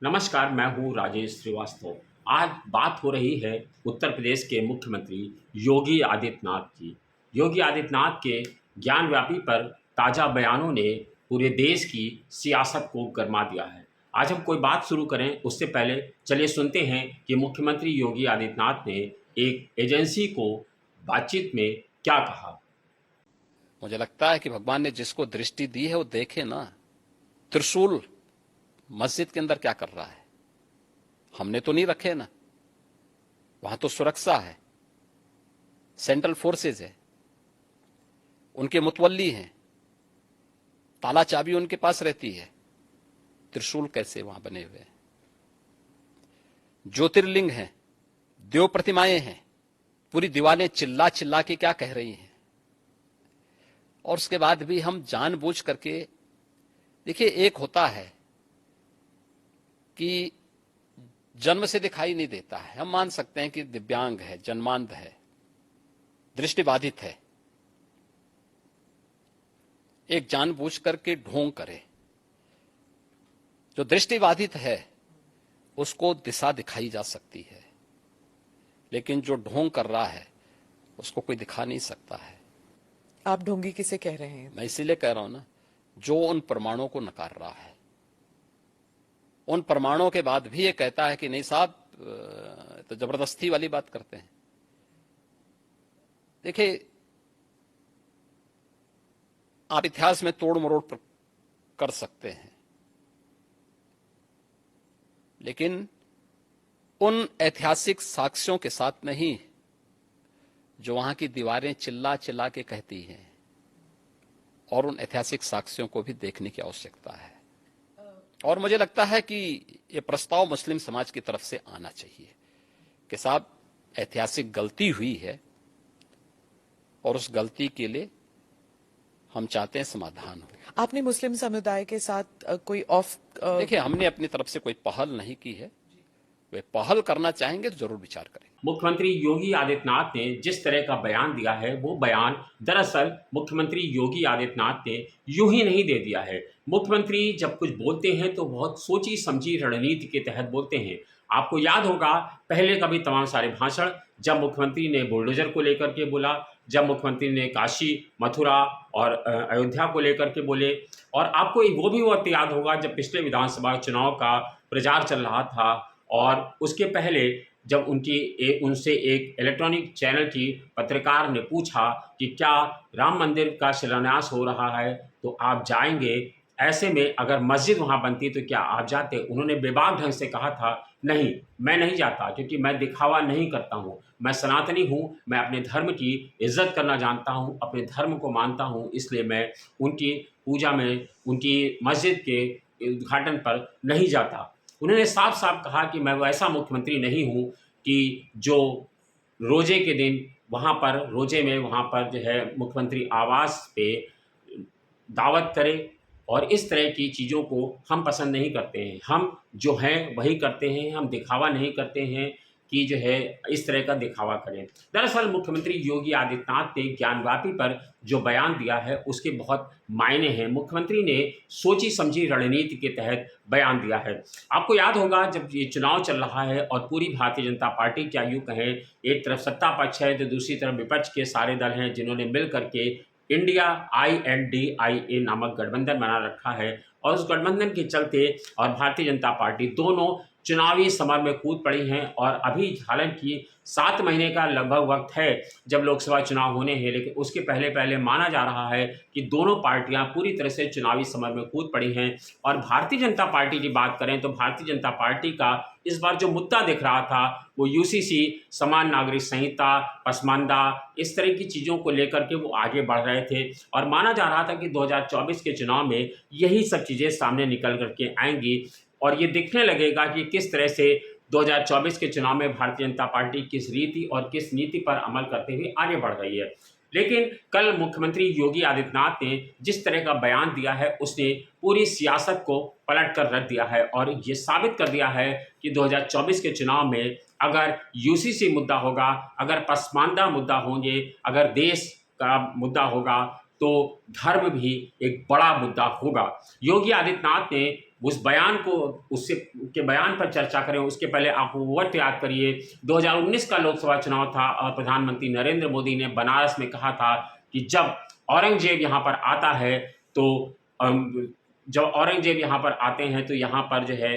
नमस्कार, मैं हूँ राजेश श्रीवास्तव। आज बात हो रही है उत्तर प्रदेश के मुख्यमंत्री योगी आदित्यनाथ की। योगी आदित्यनाथ के ज्ञानव्यापी पर ताज़ा बयानों ने पूरे देश की सियासत को गरमा दिया है। आज हम कोई बात शुरू करें उससे पहले चलिए सुनते हैं कि मुख्यमंत्री योगी आदित्यनाथ ने एक एजेंसी को बातचीत में क्या कहा। मुझे लगता है कि भगवान ने जिसको दृष्टि दी है वो देखे ना। त्रिशूल मस्जिद के अंदर क्या कर रहा है? हमने तो नहीं रखे ना। वहां तो सुरक्षा है, सेंट्रल फोर्सेज है, उनके मुतवल्ली हैं, ताला चाबी उनके पास रहती है। त्रिशूल कैसे वहां बने हुए हैं? ज्योतिर्लिंग हैं, देव प्रतिमाएं हैं, पूरी दीवारें चिल्ला चिल्ला के क्या कह रही हैं। और उसके बाद भी हम जानबूझ करके, देखिए, एक होता है कि जन्म से दिखाई नहीं देता है, हम मान सकते हैं कि दिव्यांग है, जन्मांध है, दृष्टिबाधित है। एक जानबूझ करके ढोंग करे। जो दृष्टिबाधित है उसको दिशा दिखाई जा सकती है, लेकिन जो ढोंग कर रहा है उसको कोई दिखा नहीं सकता है। आप ढोंगी किसे कह रहे हैं? मैं इसीलिए कह रहा हूं ना, जो उन प्रमाणों को नकार रहा है, उन प्रमाणों के बाद भी ये कहता है कि नहीं साहब, तो जबरदस्ती वाली बात करते हैं। देखिए, आप इतिहास में तोड़ मरोड़ कर सकते हैं, लेकिन उन ऐतिहासिक साक्ष्यों के साथ नहीं जो वहां की दीवारें चिल्ला चिल्ला के कहती हैं। और उन ऐतिहासिक साक्ष्यों को भी देखने की आवश्यकता है। और मुझे लगता है कि ये प्रस्ताव मुस्लिम समाज की तरफ से आना चाहिए कि साहब, ऐतिहासिक गलती हुई है और उस गलती के लिए हम चाहते हैं समाधान हो। आपने मुस्लिम समुदाय के साथ कोई देखिए, हमने अपनी तरफ से कोई पहल नहीं की है। वे पहल करना चाहेंगे तो जरूर विचार करें। मुख्यमंत्री योगी आदित्यनाथ ने जिस तरह का बयान दिया है वो बयान दरअसल मुख्यमंत्री योगी आदित्यनाथ ने यूं ही नहीं दे दिया है। मुख्यमंत्री जब कुछ बोलते हैं तो बहुत सोची समझी रणनीति के तहत बोलते हैं। आपको याद होगा पहले का भी तमाम सारे भाषण, जब मुख्यमंत्री ने बुलडोजर को लेकर के बोला, जब मुख्यमंत्री ने काशी, मथुरा और अयोध्या को लेकर के बोले। और आपको वो भी वक्त याद होगा जब पिछले विधानसभा चुनाव का प्रचार चल रहा था और उसके पहले जब उनसे एक इलेक्ट्रॉनिक चैनल की पत्रकार ने पूछा कि क्या राम मंदिर का शिलान्यास हो रहा है तो आप जाएंगे, ऐसे में अगर मस्जिद वहाँ बनती तो क्या आप जाते? उन्होंने बेबाक ढंग से कहा था, नहीं, मैं नहीं जाता, क्योंकि मैं दिखावा नहीं करता हूँ, मैं सनातनी हूँ, मैं अपने धर्म की इज्जत करना जानता हूँ, अपने धर्म को मानता हूँ, इसलिए मैं उनकी पूजा में, उनकी मस्जिद के उद्घाटन पर नहीं जाता। उन्होंने साफ साफ कहा कि मैं वैसा मुख्यमंत्री नहीं हूँ कि जो रोजे के दिन वहाँ पर, रोजे में वहाँ पर जो है मुख्यमंत्री आवास पे दावत करे। और इस तरह की चीज़ों को हम पसंद नहीं करते हैं। हम जो हैं वही करते हैं, हम दिखावा नहीं करते हैं कि जो है इस तरह का दिखावा करें। दरअसल मुख्यमंत्री योगी आदित्यनाथ ने ज्ञानवापी पर जो बयान दिया है उसके बहुत मायने हैं। मुख्यमंत्री ने सोची समझी रणनीति के तहत बयान दिया है। आपको याद होगा जब ये चुनाव चल रहा है और पूरी भारतीय जनता पार्टी, क्या यूँ कहें, एक तरफ सत्ता पक्ष है तो दूसरी तरफ विपक्ष के सारे दल हैं जिन्होंने मिल करके इंडिया INDIA नामक गठबंधन बना रखा है। और उस गठबंधन के चलते और भारतीय जनता पार्टी दोनों चुनावी समर में कूद पड़ी हैं। और अभी हालांकि 7 महीने का लगभग वक्त है जब लोकसभा चुनाव होने हैं, लेकिन उसके पहले पहले माना जा रहा है कि दोनों पार्टियां पूरी तरह से चुनावी समर में कूद पड़ी हैं। और भारतीय जनता पार्टी की बात करें तो भारतीय जनता पार्टी का इस बार जो मुद्दा दिख रहा था वो UCC, समान नागरिक संहिता, पसमानदा, इस तरह की चीज़ों को लेकर के वो आगे बढ़ रहे थे। और माना जा रहा था कि 2024 के चुनाव में यही सब चीज़ें सामने निकल करके आएंगी और ये दिखने लगेगा कि किस तरह से 2024 के चुनाव में भारतीय जनता पार्टी किस रीति और किस नीति पर अमल करते हुए आगे बढ़ रही है। लेकिन कल मुख्यमंत्री योगी आदित्यनाथ ने जिस तरह का बयान दिया है उसने पूरी सियासत को पलट कर रख दिया है और ये साबित कर दिया है कि 2024 के चुनाव में अगर UCC मुद्दा होगा, अगर पसमानदा मुद्दा होंगे, अगर देश का मुद्दा होगा तो धर्म भी एक बड़ा मुद्दा होगा। योगी आदित्यनाथ ने उस बयान को उससे के बयान पर चर्चा करें उसके पहले आप वो वक्त याद करिए 2019 का लोकसभा चुनाव था और प्रधानमंत्री नरेंद्र मोदी ने बनारस में कहा था कि जब औरंगजेब यहाँ पर आता है तो जब औरंगजेब यहाँ पर आते हैं तो यहाँ पर जो है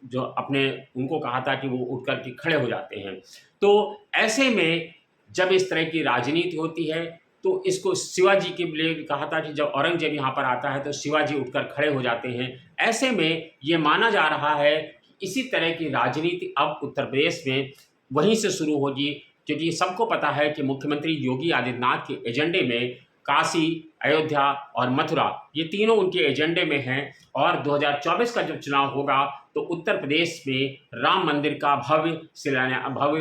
जो अपने उनको कहा था कि वो उठ कर के खड़े हो जाते हैं। तो ऐसे में जब इस तरह की राजनीति होती है तो इसको शिवाजी के लिए कहा था कि जब औरंगजेब यहाँ पर आता है तो शिवाजी उठकर खड़े हो जाते हैं। ऐसे में ये माना जा रहा है कि इसी तरह की राजनीति अब उत्तर प्रदेश में वहीं से शुरू होगी, क्योंकि सबको पता है कि मुख्यमंत्री योगी आदित्यनाथ के एजेंडे में काशी, अयोध्या और मथुरा ये तीनों उनके एजेंडे में हैं और 2024 का जब चुनाव होगा तो उत्तर प्रदेश में राम मंदिर का भव्य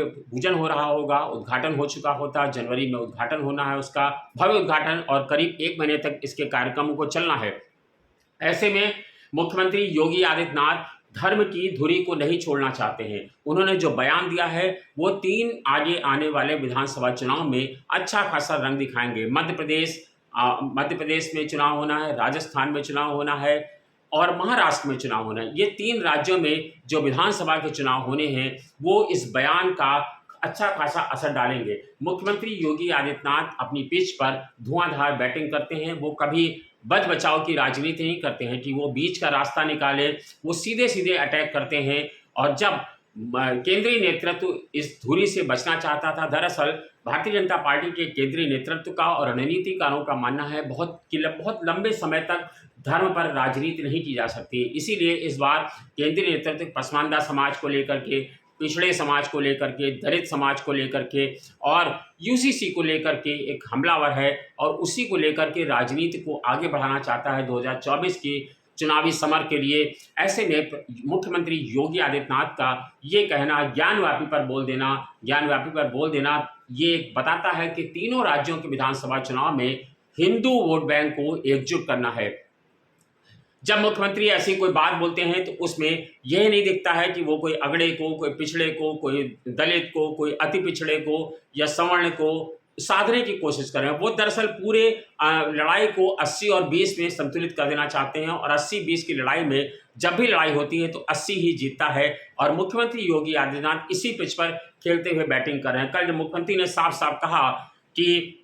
पूजन हो रहा होगा, उद्घाटन हो चुका होता, जनवरी में उद्घाटन होना है उसका भव्य उद्घाटन और करीब 1 महीने तक इसके कार्यक्रमों को चलना है। ऐसे में मुख्यमंत्री योगी आदित्यनाथ धर्म की धुरी को नहीं छोड़ना चाहते हैं। उन्होंने जो बयान दिया है वो 3 आगे आने वाले विधानसभा चुनाव में अच्छा खासा रंग दिखाएंगे। मध्य प्रदेश में चुनाव होना है, राजस्थान में चुनाव होना है और महाराष्ट्र में चुनाव होना है। ये 3 राज्यों में जो विधानसभा के चुनाव होने हैं वो इस बयान का अच्छा खासा असर डालेंगे। मुख्यमंत्री योगी आदित्यनाथ अपनी पिच पर धुआंधार बैटिंग करते हैं। वो कभी बच बचाव की राजनीति नहीं करते हैं कि वो बीच का रास्ता निकाले, वो सीधे सीधे अटैक करते हैं। और जब केंद्रीय नेतृत्व इस धुरी से बचना चाहता था, दरअसल भारतीय जनता पार्टी के केंद्रीय नेतृत्व का और रणनीतिकारों का मानना है बहुत लंबे समय तक धर्म पर राजनीति नहीं की जा सकती। इसीलिए इस बार केंद्रीय नेतृत्व पसमानदा समाज को लेकर के, पिछड़े समाज को लेकर के, दलित समाज को लेकर के और यूसीसी को लेकर के एक हमलावर है और उसी को लेकर के राजनीति को आगे बढ़ाना चाहता है 2024 के चुनावी समर के लिए। ऐसे में मुख्यमंत्री योगी आदित्यनाथ का ये कहना ज्ञानव्यापी पर बोल देना ये बताता है कि तीनों राज्यों के विधानसभा चुनाव में हिंदू वोट बैंक को एकजुट करना है। जब मुख्यमंत्री ऐसी कोई बात बोलते हैं तो उसमें यह नहीं दिखता है कि वो कोई अगड़े को, कोई पिछड़े को, कोई दलित को, कोई अति पिछड़े को या सवर्ण को साधने की कोशिश कर रहे हैं। वो दरअसल पूरे लड़ाई को 80 और 20 में संतुलित कर देना चाहते हैं और 80-20 की लड़ाई में जब भी लड़ाई होती है तो 80 ही जीतता है और मुख्यमंत्री योगी आदित्यनाथ इसी पिच पर खेलते हुए बैटिंग कर रहे हैं। कल मुख्यमंत्री ने साफ साफ कहा कि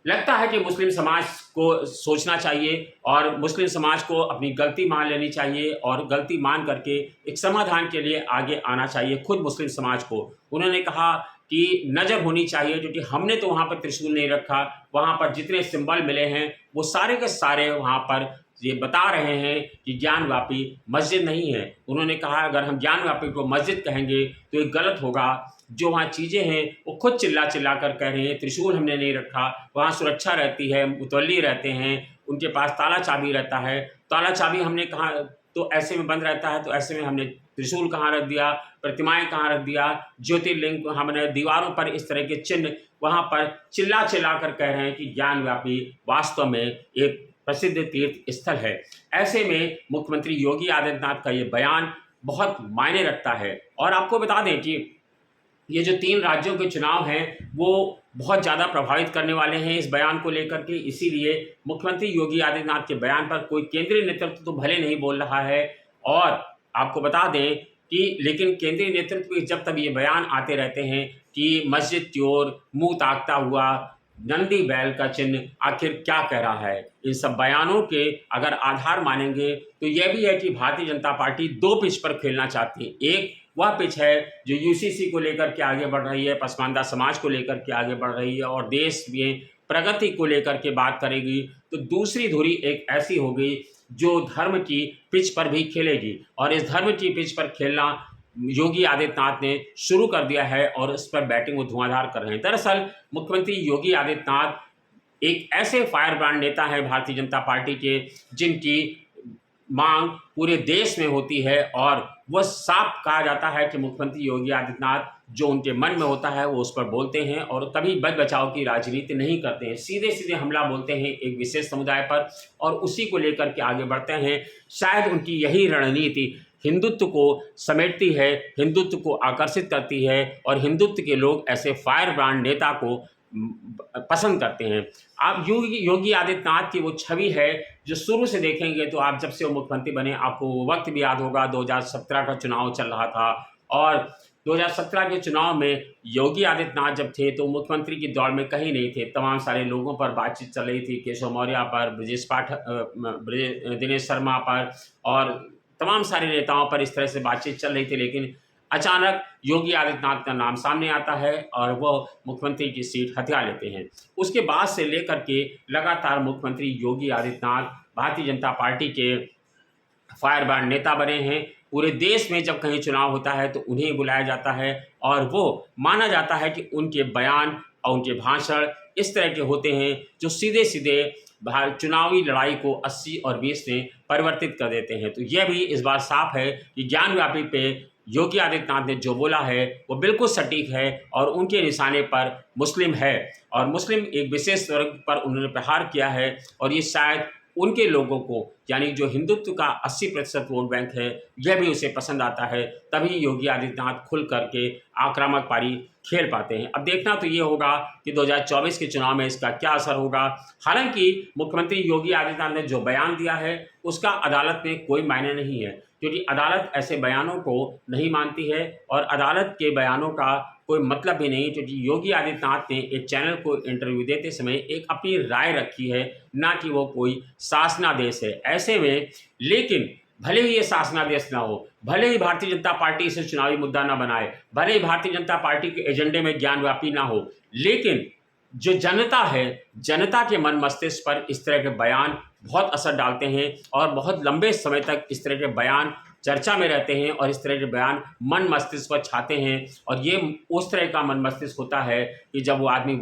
लगता है कि मुस्लिम समाज को सोचना चाहिए और मुस्लिम समाज को अपनी गलती मान लेनी चाहिए और गलती मान करके एक समाधान के लिए आगे आना चाहिए खुद मुस्लिम समाज को। उन्होंने कहा कि नज़र होनी चाहिए, क्योंकि हमने तो वहाँ पर त्रिशूल नहीं रखा, वहाँ पर जितने सिंबल मिले हैं वो सारे के सारे वहाँ पर ये बता रहे हैं कि ज्ञानव्यापी मस्जिद नहीं है। उन्होंने कहा अगर हम ज्ञानव्यापी को मस्जिद कहेंगे तो ये गलत होगा। जो वहाँ चीज़ें हैं वो खुद चिल्ला कर कह रहे हैं त्रिशूल हमने नहीं रखा, वहाँ सुरक्षा रहती है, मुतवल्ली रहते हैं, उनके पास ताला चाबी रहता है, ताला चाबी हमने कहा तो ऐसे में बंद रहता है, तो ऐसे में हमने त्रिशूल कहाँ रख दिया, प्रतिमाएं कहाँ रख दिया, ज्योतिर्लिंग हमने दीवारों पर इस तरह के चिन्ह वहाँ पर चिल्ला कर कह रहे हैं कि ज्ञानव्यापी वास्तव में एक प्रसिद्ध तीर्थ स्थल है। ऐसे में मुख्यमंत्री योगी आदित्यनाथ का ये बयान बहुत मायने रखता है। और आपको बता दें कि ये जो 3 राज्यों के चुनाव हैं वो बहुत ज़्यादा प्रभावित करने वाले हैं इस बयान को लेकर के। इसीलिए मुख्यमंत्री योगी आदित्यनाथ के बयान पर कोई केंद्रीय नेतृत्व तो भले नहीं बोल रहा है और आपको बता दें कि लेकिन केंद्रीय नेतृत्व के जब तक ये बयान आते रहते हैं कि मस्जिद की ओर मुँह ताकता हुआ नंदी बैल का चिन्ह आखिर क्या कह रहा है। इन सब बयानों के अगर आधार मानेंगे तो यह भी है कि भारतीय जनता पार्टी 2 पिच पर खेलना चाहती है। एक वह पिच है जो यूसीसी को लेकर के आगे बढ़ रही है, पसमानदा समाज को लेकर के आगे बढ़ रही है और देश में प्रगति को लेकर के बात करेगी। तो दूसरी धुरी एक ऐसी होगी जो धर्म की पिच पर भी खेलेगी और इस धर्म की पिच पर खेलना योगी आदित्यनाथ ने शुरू कर दिया है और इस पर बैटिंग वो धुआंधार कर रहे हैं। दरअसल मुख्यमंत्री योगी आदित्यनाथ एक ऐसे फायर ब्रांड नेता है भारतीय जनता पार्टी के जिनकी मांग पूरे देश में होती है और वह साफ कहा जाता है कि मुख्यमंत्री योगी आदित्यनाथ जो उनके मन में होता है वो उस पर बोलते हैं और कभी बच बचाव की राजनीति नहीं करते हैं, सीधे सीधे हमला बोलते हैं एक विशेष समुदाय पर और उसी को लेकर के आगे बढ़ते हैं। शायद उनकी यही रणनीति हिंदुत्व को समेटती है, हिंदुत्व को आकर्षित करती है और हिंदुत्व के लोग ऐसे फायर ब्रांड नेता को पसंद करते हैं। आप योगी आदित्यनाथ की वो छवि है जो शुरू से देखेंगे तो आप जब से वो मुख्यमंत्री बने आपको वो वक्त भी याद होगा, 2017 का चुनाव चल रहा था और 2017 के चुनाव में योगी आदित्यनाथ जब थे तो मुख्यमंत्री की दौड़ में कहीं नहीं थे। तमाम सारे लोगों पर बातचीत चल रही थी, केशव मौर्य पर, दिनेश शर्मा पर और तमाम सारे नेताओं पर इस तरह से बातचीत चल रही थी, लेकिन अचानक योगी आदित्यनाथ का नाम सामने आता है और वो मुख्यमंत्री की सीट हथिया लेते हैं। उसके बाद से लेकर के लगातार मुख्यमंत्री योगी आदित्यनाथ भारतीय जनता पार्टी के फायरब्रांड नेता बने हैं। पूरे देश में जब कहीं चुनाव होता है तो उन्हें बुलाया जाता है और वो माना जाता है कि उनके बयान और उनके भाषण इस तरह के होते हैं जो सीधे सीधे चुनावी लड़ाई को 80 और 20 में परिवर्तित कर देते हैं। तो यह भी इस बार साफ है कि ज्ञानव्यापी पे योगी आदित्यनाथ ने जो बोला है वो बिल्कुल सटीक है और उनके निशाने पर मुस्लिम है और मुस्लिम एक विशेष वर्ग पर उन्होंने प्रहार किया है और ये शायद उनके लोगों को यानी जो हिंदुत्व का 80% वोट बैंक है यह भी उसे पसंद आता है, तभी योगी आदित्यनाथ खुल करके आक्रामक पारी खेल पाते हैं। अब देखना तो ये होगा कि 2024 के चुनाव में इसका क्या असर होगा। हालांकि मुख्यमंत्री योगी आदित्यनाथ ने जो बयान दिया है उसका अदालत में कोई मायने नहीं है, क्योंकि अदालत ऐसे बयानों को नहीं मानती है और अदालत के बयानों का कोई मतलब भी नहीं, क्योंकि योगी आदित्यनाथ ने एक चैनल को इंटरव्यू देते समय एक अपनी राय रखी है, ना कि वो कोई शासनादेश है। ऐसे में लेकिन भले ही ये शासनादेश ना हो, भले ही भारतीय जनता पार्टी इसे चुनावी मुद्दा ना बनाए, भले ही भारतीय जनता पार्टी के एजेंडे में ज्ञानव्यापी ना हो, लेकिन जो जनता है, जनता के मन मस्तिष्क पर इस तरह के बयान बहुत असर डालते हैं और बहुत लंबे समय तक इस तरह के बयान चर्चा में रहते हैं और इस तरह के बयान मन मस्तिष्क पर छाते हैं। और ये उस तरह का मन मस्तिष्क होता है कि जब वो आदमी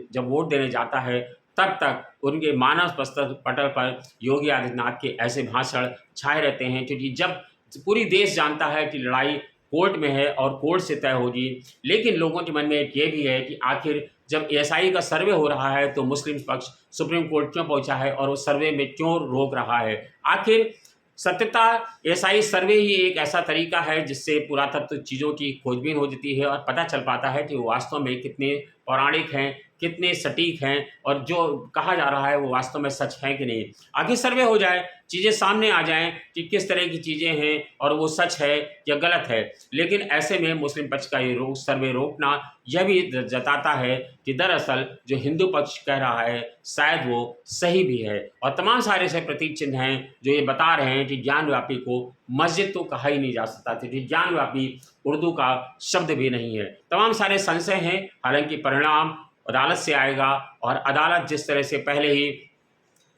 जब वोट देने जाता है तब तक उनके मानस पटल पर योगी आदित्यनाथ के ऐसे भाषण छाए रहते हैं, क्योंकि जब पूरी देश जानता है कि लड़ाई कोर्ट में है और कोर्ट से तय होगी, लेकिन लोगों के मन में एक ये भी है कि आखिर जब एएसआई का सर्वे हो रहा है तो मुस्लिम पक्ष सुप्रीम कोर्ट क्यों पहुंचा है और उस सर्वे में क्यों रोक रहा है। आखिर सत्यता एएसआई सर्वे ही एक ऐसा तरीका है जिससे पुरातत्व चीज़ों की खोजबीन हो जाती है और पता चल पाता है कि वो वास्तव में कितने पौराणिक हैं, कितने सटीक हैं और जो कहा जा रहा है वो वास्तव में सच है कि नहीं। आगे सर्वे हो जाए, चीज़ें सामने आ जाएं कि किस तरह की चीज़ें हैं और वो सच है या गलत है। लेकिन ऐसे में मुस्लिम पक्ष का ये सर्वे रोकना यह भी जताता है कि दरअसल जो हिंदू पक्ष कह रहा है शायद वो सही भी है। और तमाम सारे ऐसे प्रतीक चिन्ह हैं जो ये बता रहे हैं कि ज्ञानव्यापी को मस्जिद तो कहा ही नहीं जा सकता था, कि ज्ञानव्यापी उर्दू का शब्द भी नहीं है। तमाम सारे संशय हैं, हालांकि परिणाम अदालत से आएगा और अदालत जिस तरह से पहले ही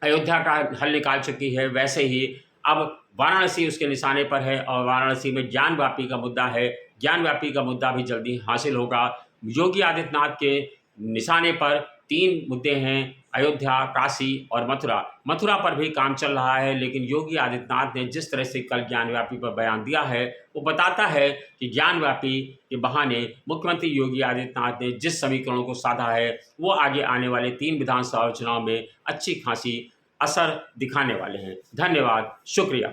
अयोध्या का हल निकाल चुकी है वैसे ही अब वाराणसी उसके निशाने पर है और वाराणसी में ज्ञानव्यापी का मुद्दा है। ज्ञानव्यापी का मुद्दा भी जल्दी हासिल होगा। योगी आदित्यनाथ के निशाने पर 3 मुद्दे हैं, अयोध्या, काशी और मथुरा। मथुरा पर भी काम चल रहा है, लेकिन योगी आदित्यनाथ ने जिस तरह से कल ज्ञानव्यापी पर बयान दिया है वो बताता है कि ज्ञानव्यापी के बहाने मुख्यमंत्री योगी आदित्यनाथ ने जिस समीकरणों को साधा है वो आगे आने वाले 3 विधानसभा चुनाव में अच्छी खासी असर दिखाने वाले हैं। धन्यवाद, शुक्रिया।